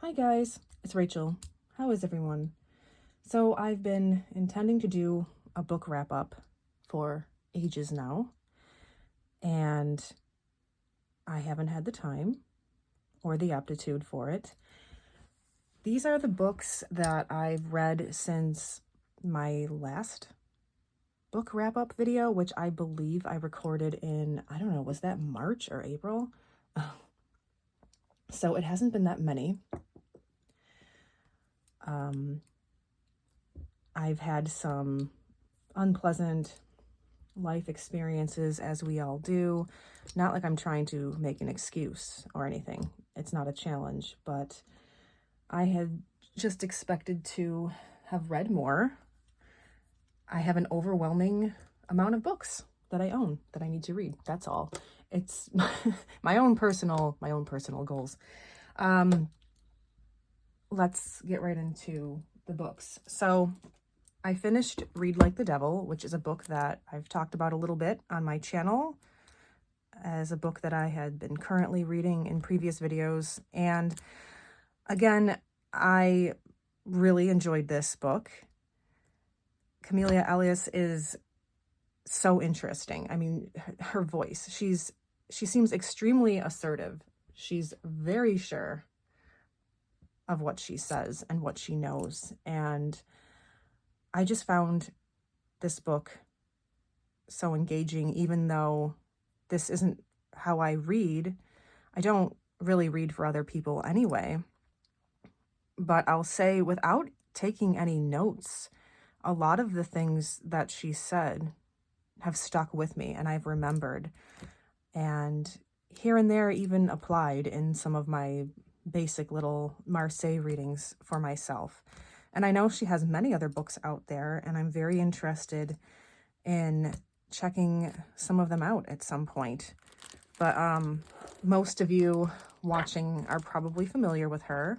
Hi guys, it's Rachel. How is everyone? So I've been intending to do a book wrap up for ages now, and I haven't had the time or the aptitude for it. These are the books that I've read since my last book wrap up video, which I believe I recorded in, I don't know, was that March or April? So it hasn't been that many. I've had some unpleasant life experiences, as we all do. Not like I'm trying to make an excuse or anything. It's not a challenge, but I had just expected to have read more. I have an overwhelming amount of books that I own that I need to read. That's all. It's my own personal goals. Let's get right into the books. So I finished Read Like the Devil, which is a book that I've talked about a little bit on my channel as a book that I had been currently reading in previous videos. And again, I really enjoyed this book. Camellia Elias is so interesting. I mean, her voice, she seems extremely assertive. She's very sure of what she says and what she knows. And I just found this book so engaging, even though this isn't how I read. I don't really read for other people anyway. But I'll say, without taking any notes, a lot of the things that she said have stuck with me and I've remembered. And here and there even applied in some of my basic little Marseille readings for myself. And I know she has many other books out there, and I'm very interested in checking some of them out at some point. But most of you watching are probably familiar with her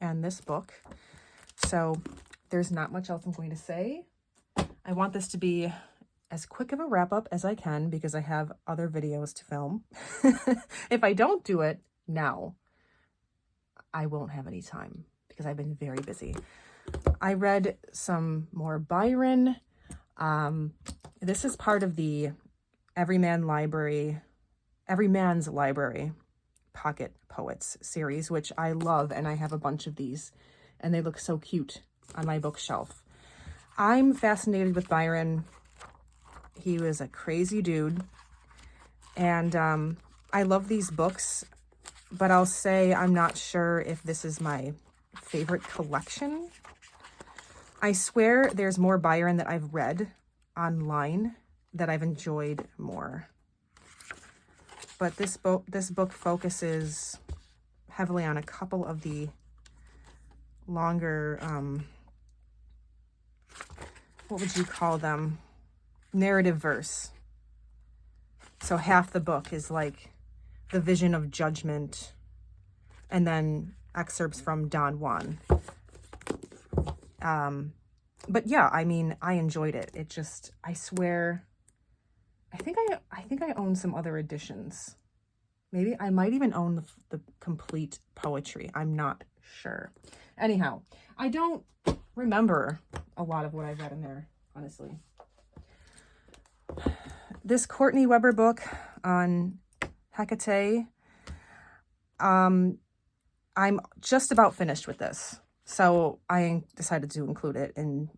and this book. So there's not much else I'm going to say. I want this to be as quick of a wrap up as I can because I have other videos to film. If I don't do it now, I won't have any time because I've been very busy. I read some more Byron. This is part of the Everyman's Library Pocket Poets series, which I love, and I have a bunch of these, and they look so cute on my bookshelf. I'm fascinated with Byron. He was a crazy dude, and I love these books, but I'll say I'm not sure if this is my favorite collection. I swear there's more Byron that I've read online that I've enjoyed more. But this book focuses heavily on a couple of the longer, what would you call them? Narrative verse. So half the book is like the vision of judgment, and then excerpts from Don Juan. But yeah, I mean, I enjoyed it. It just, I swear, I think I own some other editions. Maybe I might even own the complete poetry. I'm not sure. Anyhow, I don't remember a lot of what I've read in there, honestly. This Courtney Weber book on Hecate, I'm just about finished with this. So I decided to include it in,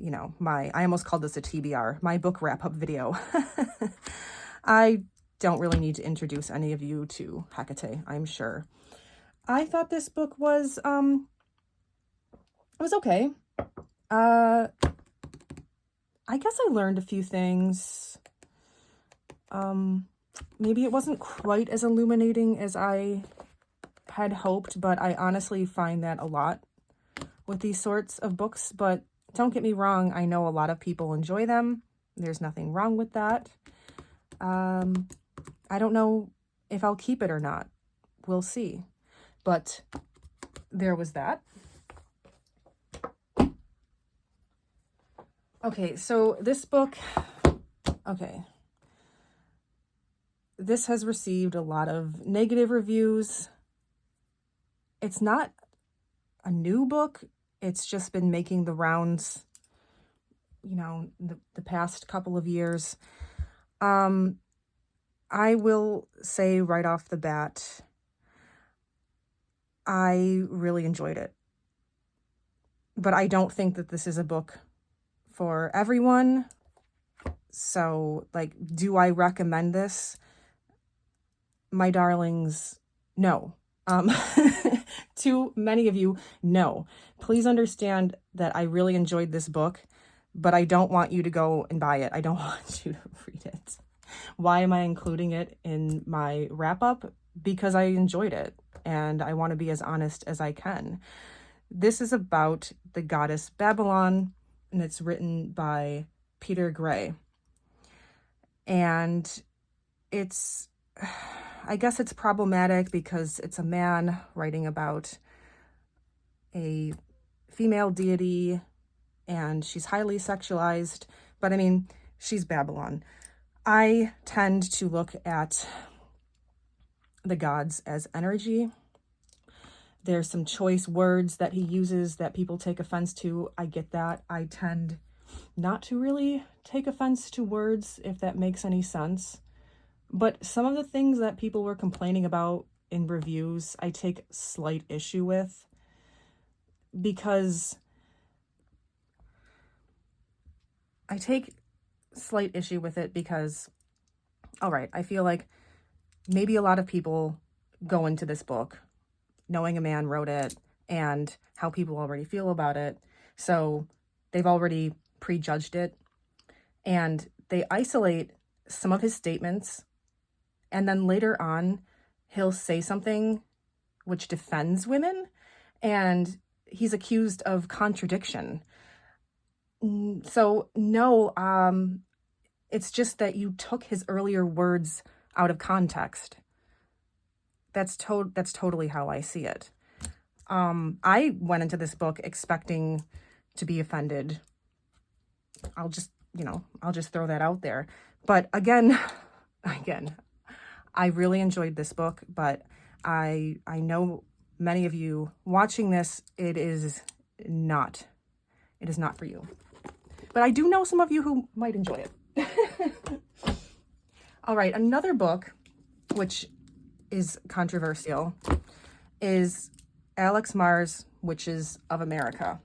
you know, I almost called this a TBR, my book wrap-up video. I don't really need to introduce any of you to Hecate, I'm sure. I thought this book was, it was okay. I guess I learned a few things. Maybe it wasn't quite as illuminating as I had hoped, but I honestly find that a lot with these sorts of books. But don't get me wrong, I know a lot of people enjoy them. There's nothing wrong with that. I don't know if I'll keep it or not. We'll see. But there was that. Okay, so this book, this has received a lot of negative reviews. It's not a new book. It's just been making the rounds, you know, the past couple of years. I will say right off the bat, I really enjoyed it. But I don't think that this is a book for everyone. So, like, do I recommend this? My darlings, no. To many of you, no. Please understand that I really enjoyed this book, but I don't want you to go and buy it. I don't want you to read it. Why am I including it in my wrap-up? Because I enjoyed it, and I want to be as honest as I can. This is about the goddess Babylon, and it's written by Peter Gray. And it's, I guess it's problematic because it's a man writing about a female deity, and she's highly sexualized, but I mean, she's Babylon. I tend to look at the gods as energy. There's some choice words that he uses that people take offense to. I get that. I tend not to really take offense to words, if that makes any sense. But some of the things that people were complaining about in reviews, I take slight issue with, because all right, I feel like maybe a lot of people go into this book knowing a man wrote it and how people already feel about it. So they've already prejudged it, and they isolate some of his statements, and then later on he'll say something which defends women, and he's accused of contradiction. So no, it's just that you took his earlier words out of context. That's totally how I see it. I went into this book expecting to be offended. I'll just throw that out there. But again, I really enjoyed this book, but I know many of you watching this, it is not for you. But I do know some of you who might enjoy it. All right, another book, which is controversial, is Alex Mar's Witches of America.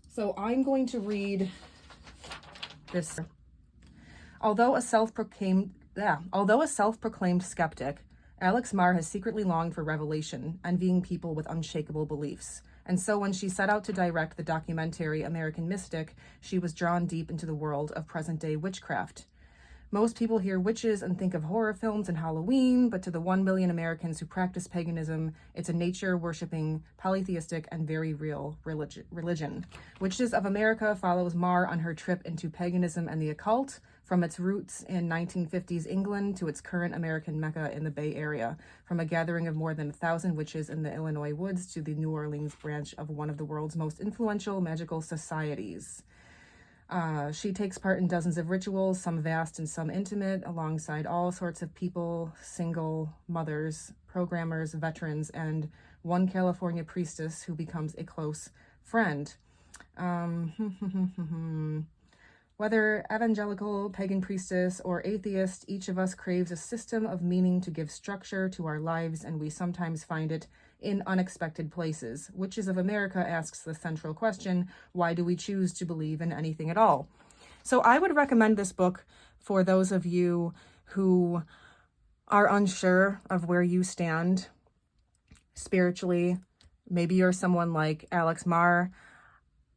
So I'm going to read this. Although a self-proclaimed skeptic, Alex Mar has secretly longed for revelation, envying people with unshakable beliefs. And so when she set out to direct the documentary American Mystic, she was drawn deep into the world of present-day witchcraft. Most people hear witches and think of horror films and Halloween, but to the 1 million Americans who practice paganism, it's a nature-worshipping, polytheistic, and very real religion. Witches of America follows Mar on her trip into paganism and the occult, from its roots in 1950s England to its current American Mecca in the Bay Area, from a gathering of more than 1,000 witches in the Illinois woods to the New Orleans branch of one of the world's most influential magical societies. She takes part in dozens of rituals, some vast and some intimate, alongside all sorts of people, single mothers, programmers, veterans, and one California priestess who becomes a close friend. Whether evangelical, pagan priestess, or atheist, each of us craves a system of meaning to give structure to our lives, and we sometimes find it in unexpected places. Witches of America asks the central question, why do we choose to believe in anything at all? So I would recommend this book for those of you who are unsure of where you stand spiritually. Maybe you're someone like Alex Mar.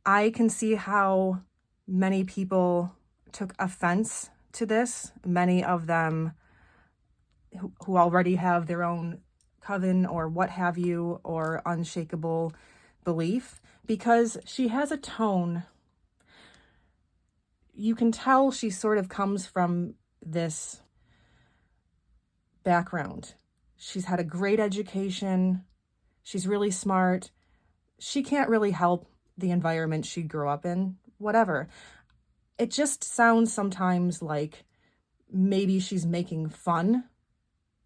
I can see how many people took offense to this, many of them who already have their own coven or what have you, or unshakable belief, because she has a tone. You can tell she sort of comes from this background. She's had a great education. She's really smart. She can't really help the environment she grew up in, whatever. It just sounds sometimes like maybe she's making fun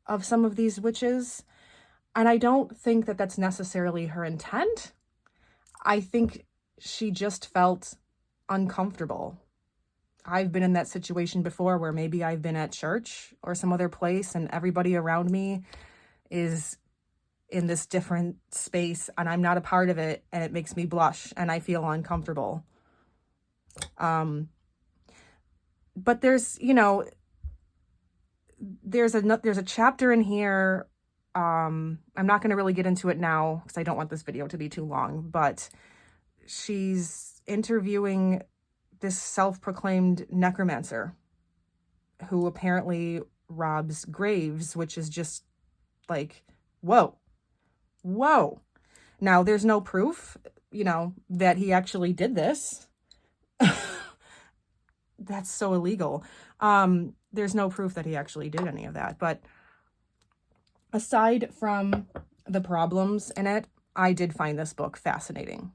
of some of these witches. And I don't think that that's necessarily her intent. I think she just felt uncomfortable. I've been in that situation before where maybe I've been at church or some other place and everybody around me is in this different space and I'm not a part of it, and it makes me blush and I feel uncomfortable. But there's, you know, there's a chapter in here. I'm not going to really get into it now because I don't want this video to be too long, but she's interviewing this self-proclaimed necromancer who apparently robs graves, which is just like, whoa. Now, there's no proof, you know, that he actually did this. That's so illegal. There's no proof that he actually did any of that. But aside from the problems in it, I did find this book fascinating.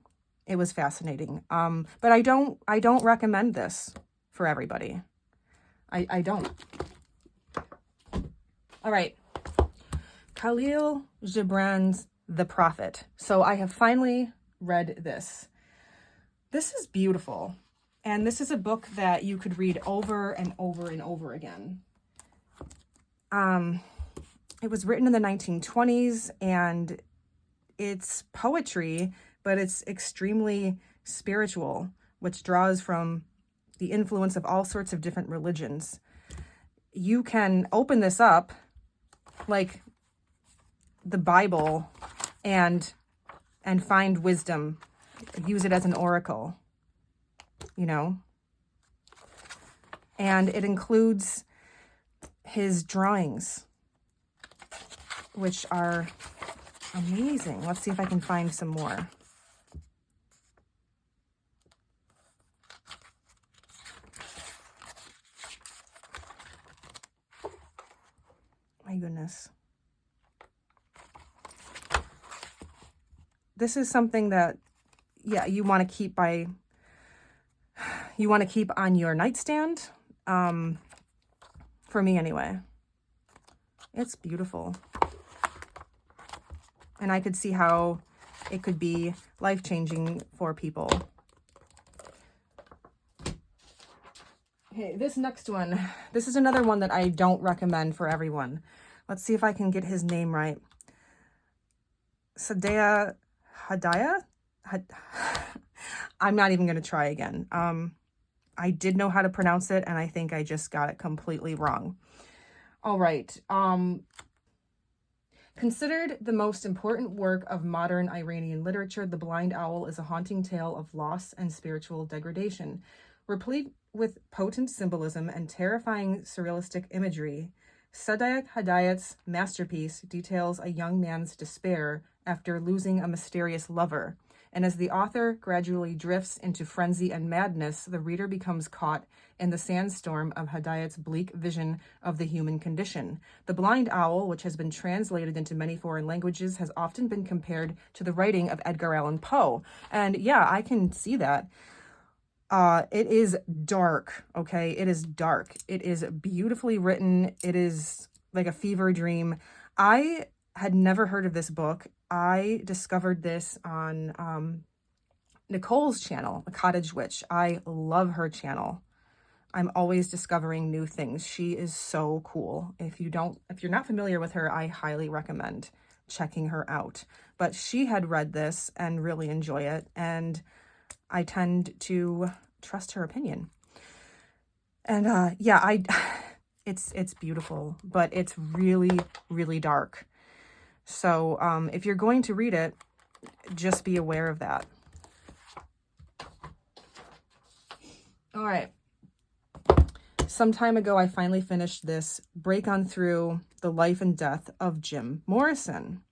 It was fascinating. But I don't recommend this for everybody. I don't. All right. Khalil Gibran's The Prophet. So I have finally read this. This is beautiful. And this is a book that you could read over and over and over again. It was written in the 1920s, and it's poetry, but it's extremely spiritual, which draws from the influence of all sorts of different religions. You can open this up like the Bible and find wisdom, use it as an oracle, you know. And it includes his drawings, which are amazing. Let's see if I can find some more. My goodness. This is something that, yeah, you want to keep on your nightstand. For me anyway. It's beautiful. And I could see how it could be life-changing for people. Okay, this next one. This is another one that I don't recommend for everyone. Let's see if I can get his name right. Sadaya Hadaya? I'm not even going to try again. I did know how to pronounce it, and I think I just got it completely wrong. All right. Considered the most important work of modern Iranian literature, The Blind Owl is a haunting tale of loss and spiritual degradation. Replete with potent symbolism and terrifying surrealistic imagery, Sadaya Hadayat's masterpiece details a young man's despair after losing a mysterious lover. And as the author gradually drifts into frenzy and madness, the reader becomes caught in the sandstorm of Hadayat's bleak vision of the human condition. The Blind Owl, which has been translated into many foreign languages, has often been compared to the writing of Edgar Allan Poe. And yeah, I can see that. It is dark, okay? It is dark. It is beautifully written. It is like a fever dream. I had never heard of this book. I discovered this on Nicole's channel, The Cottage Witch. I love her channel. I'm always discovering new things. She is so cool. If you're not familiar with her, I highly recommend checking her out. But she had read this and really enjoy it, and I tend to trust her opinion. And yeah, it's beautiful, but it's really, really dark. So if you're going to read it, just be aware of that. All right. Some time ago, I finally finished this Break On Through the Life and Death of Jim Morrison.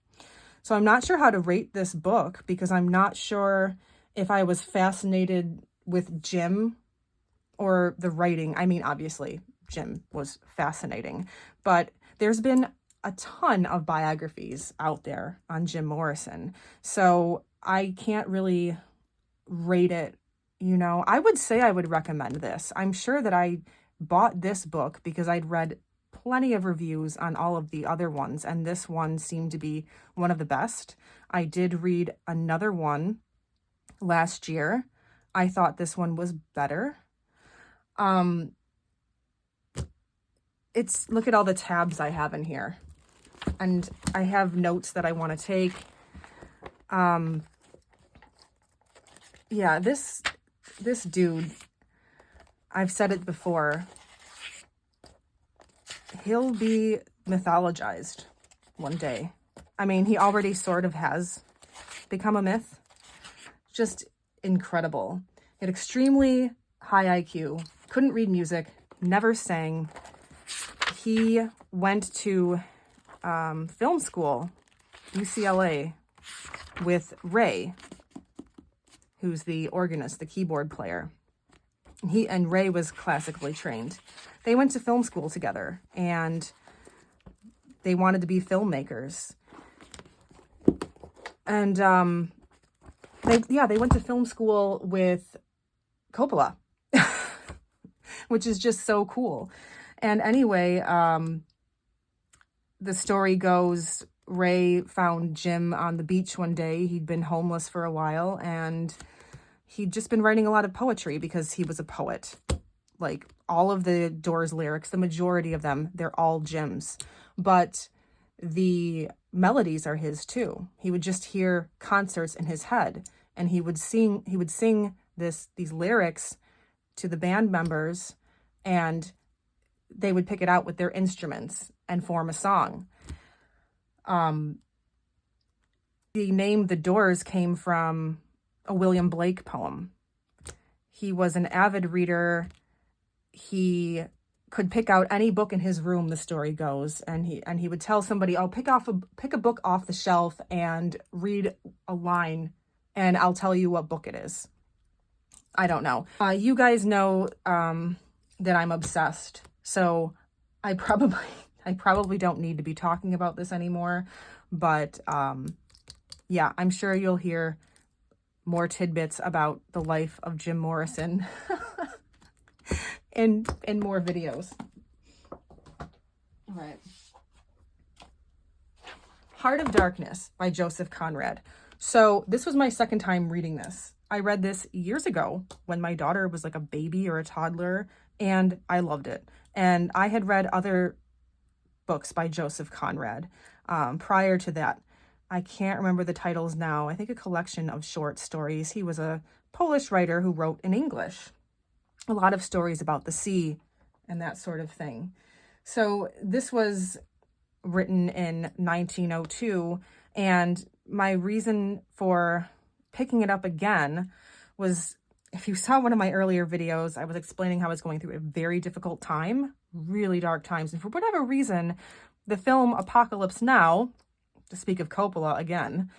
So I'm not sure how to rate this book because I'm not sure if I was fascinated with Jim or the writing. I mean, obviously, Jim was fascinating, but there's been a ton of biographies out there on Jim Morrison. So I can't really rate it, you know. I would say I would recommend this. I'm sure that I bought this book because I'd read plenty of reviews on all of the other ones, and this one seemed to be one of the best. I did read another one last year. I thought this one was better. Look at all the tabs I have in here. And I have notes that I want to take. Yeah, this dude, I've said it before, he'll be mythologized one day. I mean, he already sort of has become a myth. Just incredible. He had extremely high IQ, couldn't read music, never sang. He went to film school, UCLA, with Ray, who's the organist, the keyboard player. He and Ray was classically trained. They went to film school together, and they wanted to be filmmakers. And they went to film school with Coppola, which is just so cool. And anyway, the story goes, Ray found Jim on the beach one day. He'd been homeless for a while, and he'd just been writing a lot of poetry because he was a poet. Like, all of the Doors lyrics, the majority of them, they're all Jim's. But the melodies are his too. He would just hear concerts in his head, and he would sing these lyrics to the band members, and they would pick it out with their instruments and form a song. The name The Doors came from a William Blake poem. He was an avid reader. He could pick out any book in his room, the story goes, and he would tell somebody, "Oh, pick a book off the shelf and read a line, and I'll tell you what book it is." I don't know. You guys know that I'm obsessed, so I probably don't need to be talking about this anymore. But yeah, I'm sure you'll hear more tidbits about the life of Jim Morrison in more videos. All right. Heart of Darkness by Joseph Conrad. So this was my second time reading this. I read this years ago when my daughter was like a baby or a toddler, and I loved it. And I had read other books by Joseph Conrad prior to that. I can't remember the titles now. I think a collection of short stories. He was a Polish writer who wrote in English. A lot of stories about the sea and that sort of thing. So this was written in 1902, and my reason for picking it up again was, if you saw one of my earlier videos, I was explaining how I was going through a very difficult time, really dark times, and for whatever reason, the film Apocalypse Now, to speak of Coppola again,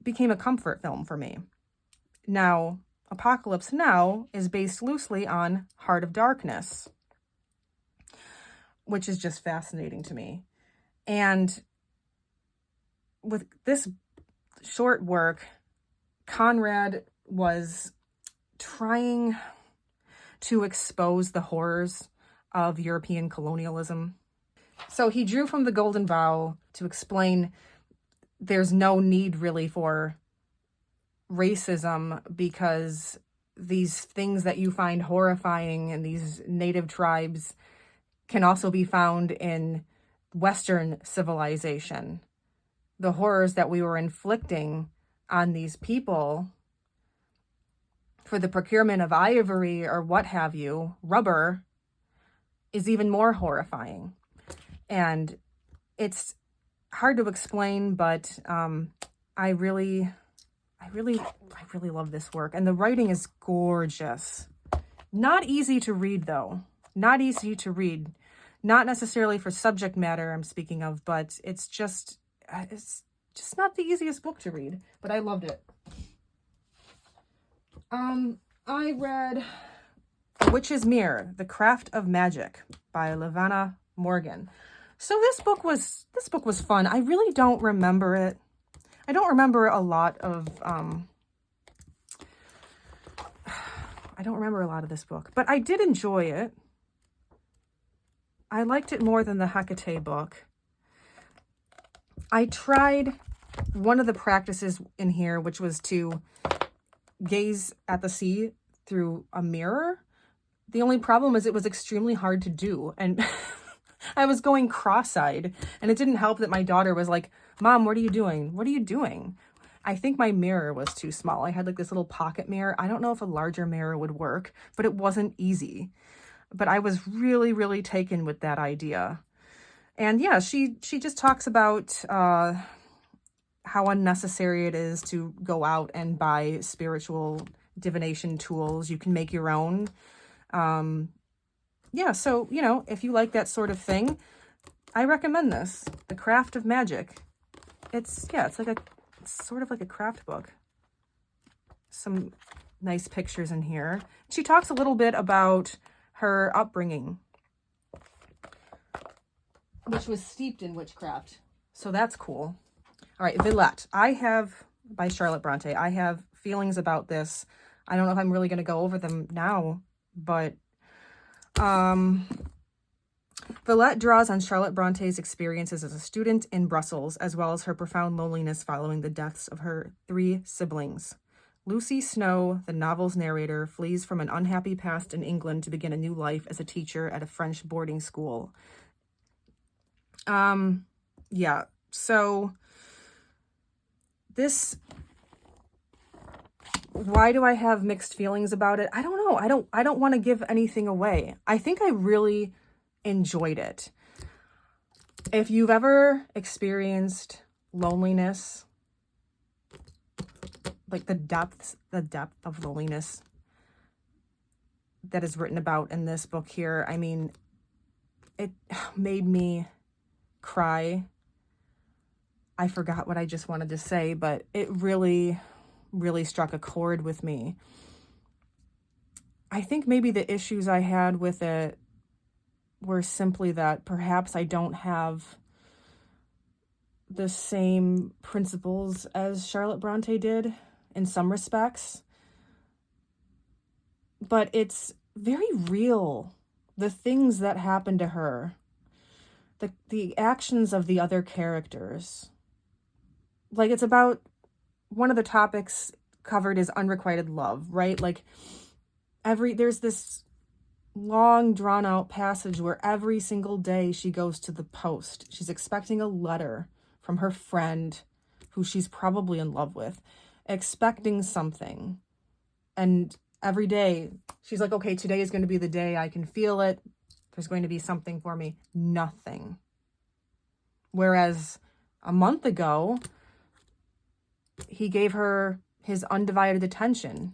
became a comfort film for me. Now, Apocalypse Now is based loosely on Heart of Darkness, which is just fascinating to me. And with this short work, Conrad was trying to expose the horrors of European colonialism. So he drew from the Golden Vow to explain there's no need really for racism, because these things that you find horrifying in these native tribes can also be found in Western civilization. The horrors that we were inflicting on these people for the procurement of ivory or what have you, rubber, is even more horrifying. And it's hard to explain, but I really love this work. And the writing is gorgeous. Not easy to read, though. Not easy to read. Not necessarily for subject matter I'm speaking of, but it's just not the easiest book to read. But I loved it. I read A Witch's Mirror, The Craft of Magic by Levana Morgan. So this book was fun. I really don't remember it. I don't remember a lot of this book, but I did enjoy it. I liked it more than the Hecate book. I tried one of the practices in here, which was to gaze at the sea through a mirror. The only problem is it was extremely hard to do, and I was going cross-eyed, and it didn't help that my daughter was like, Mom, what are you doing? What are you doing? I think my mirror was too small. I had like this little pocket mirror. I don't know if a larger mirror would work, but it wasn't easy. But I was really, really taken with that idea. And yeah, she just talks about how unnecessary it is to go out and buy spiritual divination tools. You can make your own. Yeah, so, you know, if you like that sort of thing, I recommend this. The Craft of Magic. It's sort of like a craft book. Some nice pictures in here. She talks a little bit about her upbringing, which was steeped in witchcraft. So that's cool. All right, Villette. By Charlotte Bronte. I have feelings about this. I don't know if I'm really going to go over them now, but Villette draws on Charlotte Bronte's experiences as a student in Brussels, as well as her profound loneliness following the deaths of her 3 siblings. Lucy Snow, the novel's narrator, flees from an unhappy past in England to begin a new life as a teacher at a French boarding school. Yeah, so this, why do I have mixed feelings about it? I don't know. I don't want to give anything away. I think I really enjoyed it. If you've ever experienced loneliness, like the depth of loneliness that is written about in this book here, I mean, it made me cry. I forgot what I just wanted to say, but it really, really struck a chord with me. I think maybe the issues I had with it were simply that perhaps I don't have the same principles as Charlotte Bronte did in some respects. But it's very real. The things that happened to her, the actions of the other characters. Like, it's about, one of the topics covered is unrequited love, right? Like, there's this long drawn out passage where every single day she goes to the post, she's expecting a letter from her friend who she's probably in love with, expecting something. And every day she's like, okay, today is going to be the day. I can feel it. There's going to be something for me. Nothing. Whereas a month ago, he gave her his undivided attention.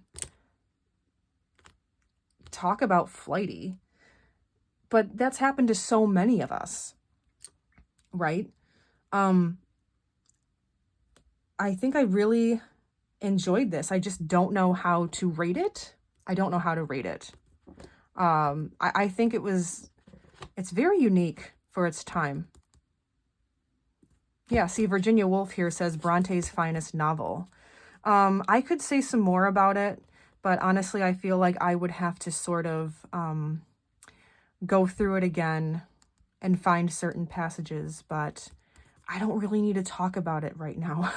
Talk about flighty. But that's happened to so many of us, right? I think I really enjoyed this. I just don't know how to rate it. I don't know how to rate it. I think it's very unique for its time. Yeah, see, Virginia Woolf here says Bronte's finest novel. I could say some more about it, but honestly, I feel like I would have to sort of go through it again and find certain passages, but I don't really need to talk about it right now.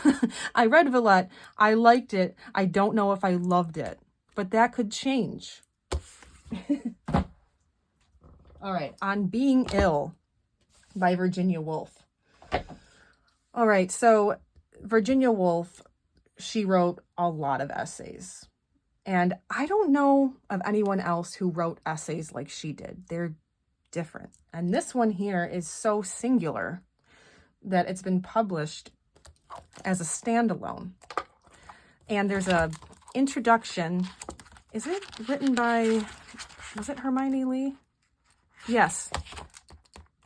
I read Villette. I liked it. I don't know if I loved it, but that could change. All right, On Being Ill by Virginia Woolf. All right, so Virginia Woolf, she wrote a lot of essays. And I don't know of anyone else who wrote essays like she did. They're different. And this one here is so singular that it's been published as a standalone. And there's a introduction. Is it written by, was it Hermione Lee? Yes.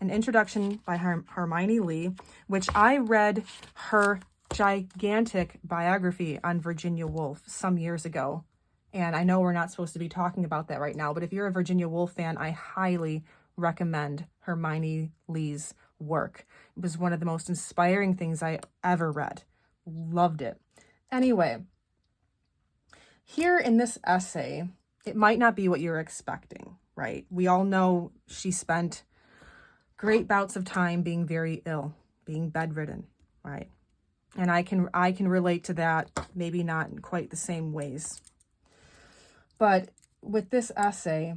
An introduction by Hermione Lee, which I read her gigantic biography on Virginia Woolf some years ago. And I know we're not supposed to be talking about that right now, but if you're a Virginia Woolf fan, I highly recommend Hermione Lee's work. It was one of the most inspiring things I ever read. Loved it. Anyway, here in this essay, it might not be what you're expecting, right? We all know she spent great bouts of time being very ill, being bedridden, right? And I can relate to that, maybe not in quite the same ways. But with this essay,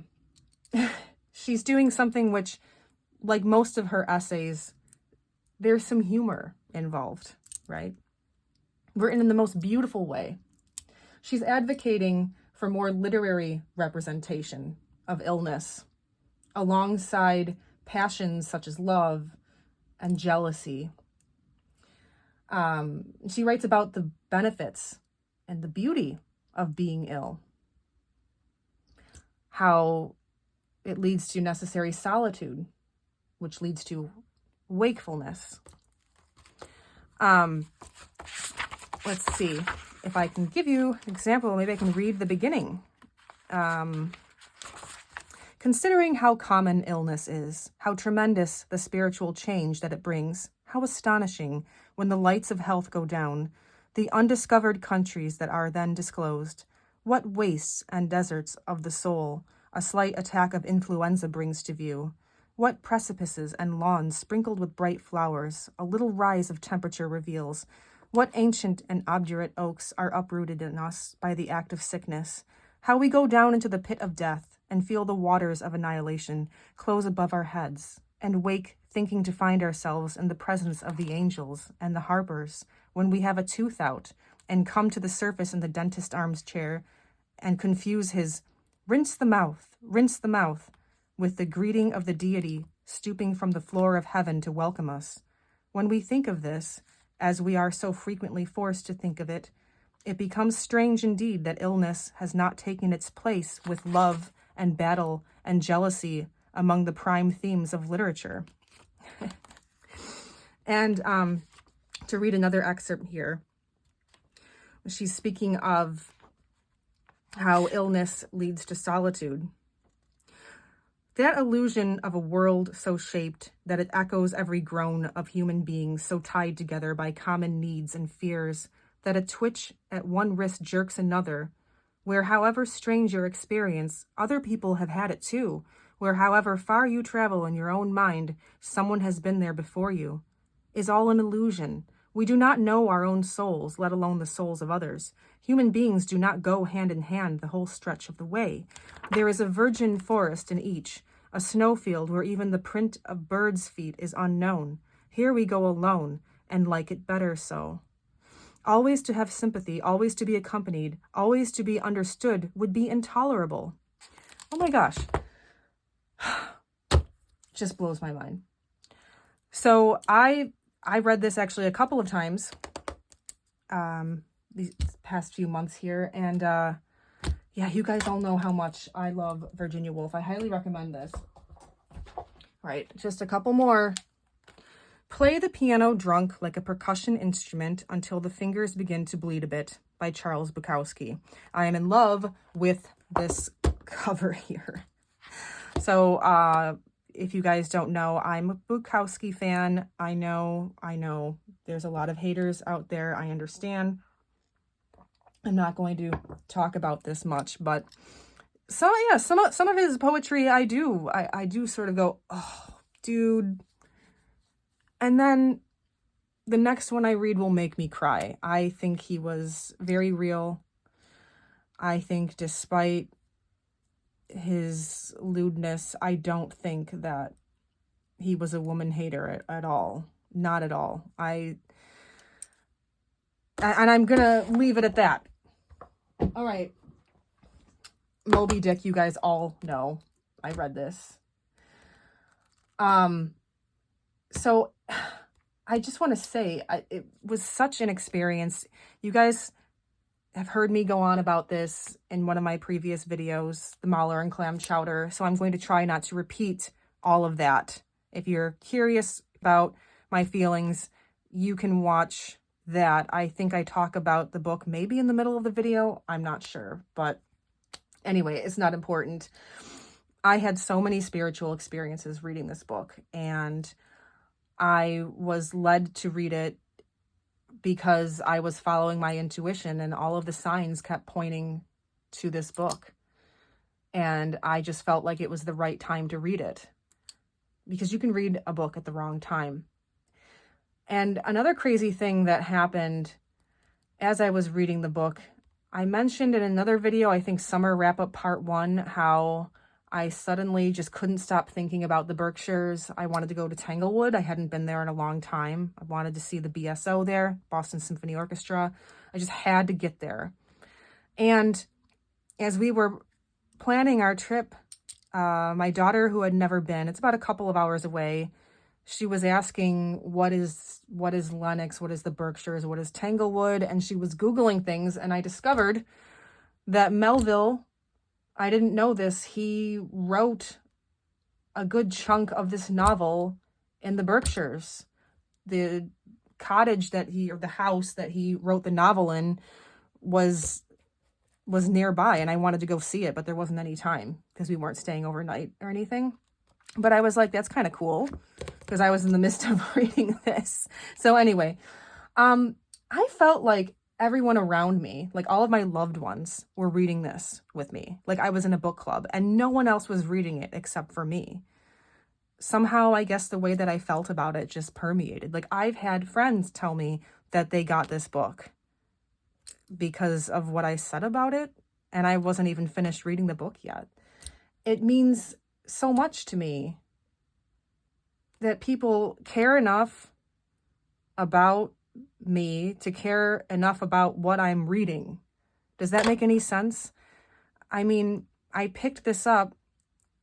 she's doing something which, like most of her essays, there's some humor involved, right? Written in the most beautiful way. She's advocating for more literary representation of illness, alongside passions such as love and jealousy. She writes about the benefits and the beauty of being ill, how it leads to necessary solitude, which leads to wakefulness. Let's see if I can give you an example. Maybe I can read the beginning. Considering how common illness is, how tremendous the spiritual change that it brings, how astonishing when the lights of health go down, the undiscovered countries that are then disclosed, what wastes and deserts of the soul a slight attack of influenza brings to view, what precipices and lawns sprinkled with bright flowers a little rise of temperature reveals, what ancient and obdurate oaks are uprooted in us by the act of sickness, how we go down into the pit of death and feel the waters of annihilation close above our heads, and wake thinking to find ourselves in the presence of the angels and the harpers when we have a tooth out and come to the surface in the dentist arms chair and confuse his rinse the mouth with the greeting of the deity stooping from the floor of heaven to welcome us. When we think of this, as we are so frequently forced to think of it, it becomes strange indeed that illness has not taken its place with love and battle and jealousy among the prime themes of literature. And to read another excerpt here, she's speaking of how illness leads to solitude. That illusion of a world so shaped that it echoes every groan of human beings so tied together by common needs and fears that a twitch at one wrist jerks another, where however strange your experience, other people have had it too, where however far you travel in your own mind, someone has been there before you, is all an illusion. We do not know our own souls, let alone the souls of others. Human beings do not go hand in hand the whole stretch of the way. There is a virgin forest in each, a snowfield where even the print of birds' feet is unknown. Here we go alone, and like it better so. Always to have sympathy, always to be accompanied, always to be understood would be intolerable. Oh my gosh. Just blows my mind. So I read this actually a couple of times these past few months here, and yeah, you guys all know how much I love Virginia Woolf. I highly recommend this. All right, just a couple more. Play the piano drunk like a percussion instrument until the fingers begin to bleed a bit, by Charles Bukowski. I am in love with this cover here. So if you guys don't know, I'm a Bukowski fan. I know there's a lot of haters out there. I understand. I'm not going to talk about this much, but some of his poetry I do sort of go, oh, dude. And then the next one I read will make me cry. I think he was very real. I think despite his lewdness, I don't think that he was a woman hater at all. Not at all. And I'm gonna leave it at that. All right. Moby Dick, you guys all know. I read this. So I just want to say, it was such an experience. You guys have heard me go on about this in one of my previous videos, the Mahler and clam chowder. So I'm going to try not to repeat all of that. If you're curious about my feelings, you can watch that. I think I talk about the book maybe in the middle of the video. I'm not sure, but anyway, it's not important. I had so many spiritual experiences reading this book, and I was led to read it because I was following my intuition, and all of the signs kept pointing to this book. And I just felt like it was the right time to read it. because you can read a book at the wrong time. And another crazy thing that happened as I was reading the book, I mentioned in another video, I think Summer Wrap-Up Part 1, how I suddenly just couldn't stop thinking about the Berkshires. I wanted to go to Tanglewood. I hadn't been there in a long time. I wanted to see the BSO there, Boston Symphony Orchestra. I just had to get there. And as we were planning our trip, my daughter, who had never been, it's about a couple of hours away, she was asking, what is Lenox? What is the Berkshires? What is Tanglewood? And she was Googling things, and I discovered that Melville, I didn't know this, he wrote a good chunk of this novel in the Berkshires. The cottage that or the house that he wrote the novel in was nearby, and I wanted to go see it, but there wasn't any time because we weren't staying overnight or anything. But I was like, that's kind of cool, because I was in the midst of reading this. So anyway, I felt like everyone around me, like all of my loved ones, were reading this with me. Like I was in a book club and no one else was reading it except for me. Somehow, I guess the way that I felt about it just permeated. Like I've had friends tell me that they got this book because of what I said about it, and I wasn't even finished reading the book yet. It means so much to me that people care enough about me to care enough about what I'm reading. Does that make any sense? I mean, I picked this up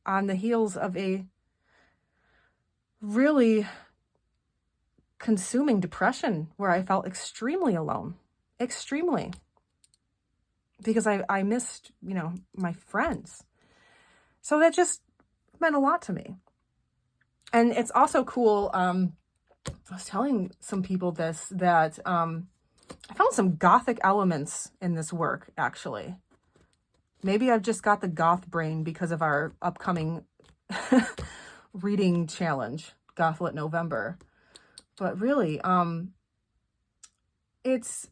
on the heels of a really consuming depression where I felt extremely alone. Extremely. Because I missed, my friends. So that just meant a lot to me. And it's also cool, I was telling some people this, that I found some gothic elements in this work, actually. Maybe I've just got the goth brain because of our upcoming reading challenge, Gothlit November. But really, it's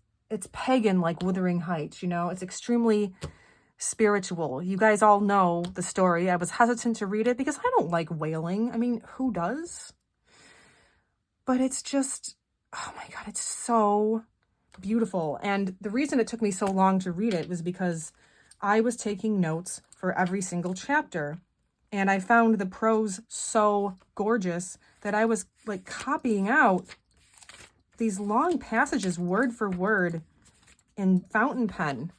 pagan like Wuthering Heights, It's extremely spiritual. You guys all know the story. I was hesitant to read it because I don't like wailing. I mean, who does? But it's just, oh my God, it's so beautiful. And the reason it took me so long to read it was because I was taking notes for every single chapter. And I found the prose so gorgeous that I was like copying out these long passages word for word in fountain pen.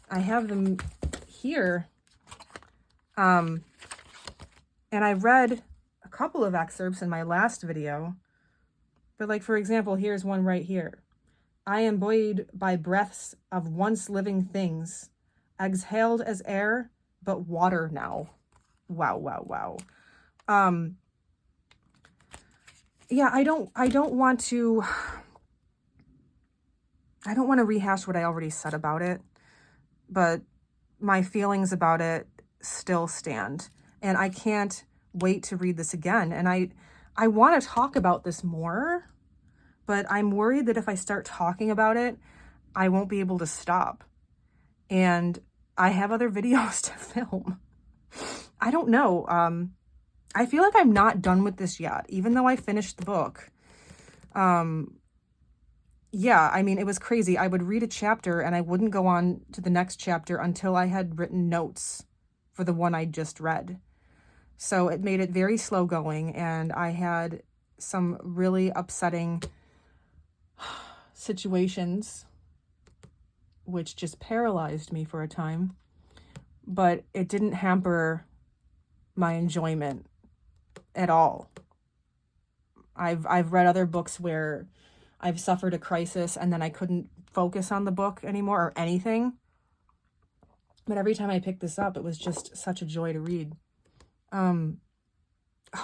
I have them here. And I read a couple of excerpts in my last video. But like, for example, here's one right here. I am buoyed by breaths of once living things, exhaled as air, but water now. Wow, wow, wow. Yeah, I don't want to rehash what I already said about it, but my feelings about it still stand, and I can't wait to read this again. And I want to talk about this more, but I'm worried that if I start talking about it, I won't be able to stop. And I have other videos to film. I don't know. I feel like I'm not done with this yet, even though I finished the book. Yeah, I mean, it was crazy. I would read a chapter and I wouldn't go on to the next chapter until I had written notes for the one I just read. So it made it very slow going, and I had some really upsetting situations which just paralyzed me for a time, but it didn't hamper my enjoyment at all. I've read other books where I've suffered a crisis and then I couldn't focus on the book anymore or anything. But every time I picked this up, it was just such a joy to read. Oh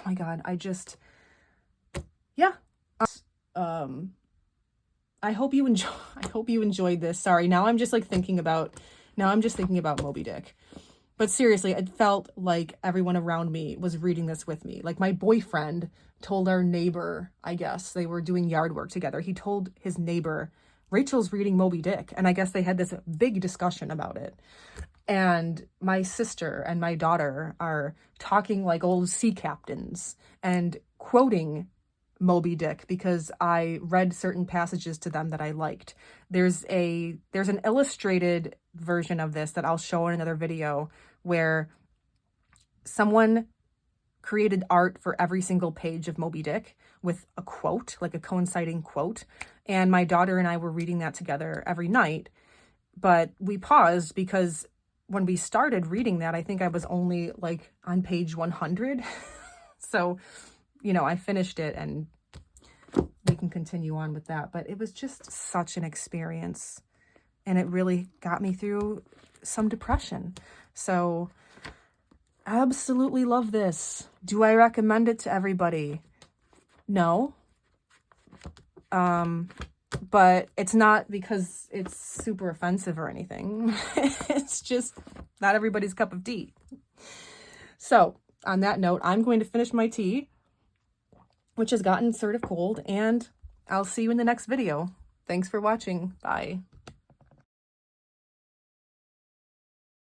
my God, yeah. I hope you enjoyed this. Sorry, now I'm just thinking about Moby Dick. But seriously, it felt like everyone around me was reading this with me. Like my boyfriend told our neighbor, I guess, they were doing yard work together. He told his neighbor Rachel's reading Moby Dick. And I guess they had this big discussion about it. And my sister and my daughter are talking like old sea captains and quoting Moby Dick because I read certain passages to them that I liked. There's an illustrated version of this that I'll show in another video where someone created art for every single page of Moby Dick with a quote, like a coinciding quote. And my daughter and I were reading that together every night, but we paused because when we started reading that, I think I was only like on page 100. So, you know, I finished it and we can continue on with that. But it was just such an experience and it really got me through some depression. So absolutely love this. Do I recommend it to everybody? No. But it's not because it's super offensive or anything. It's just not everybody's cup of tea. So on that note, I'm going to finish my tea, which has gotten sort of cold, and I'll see you in the next video. Thanks for watching. Bye.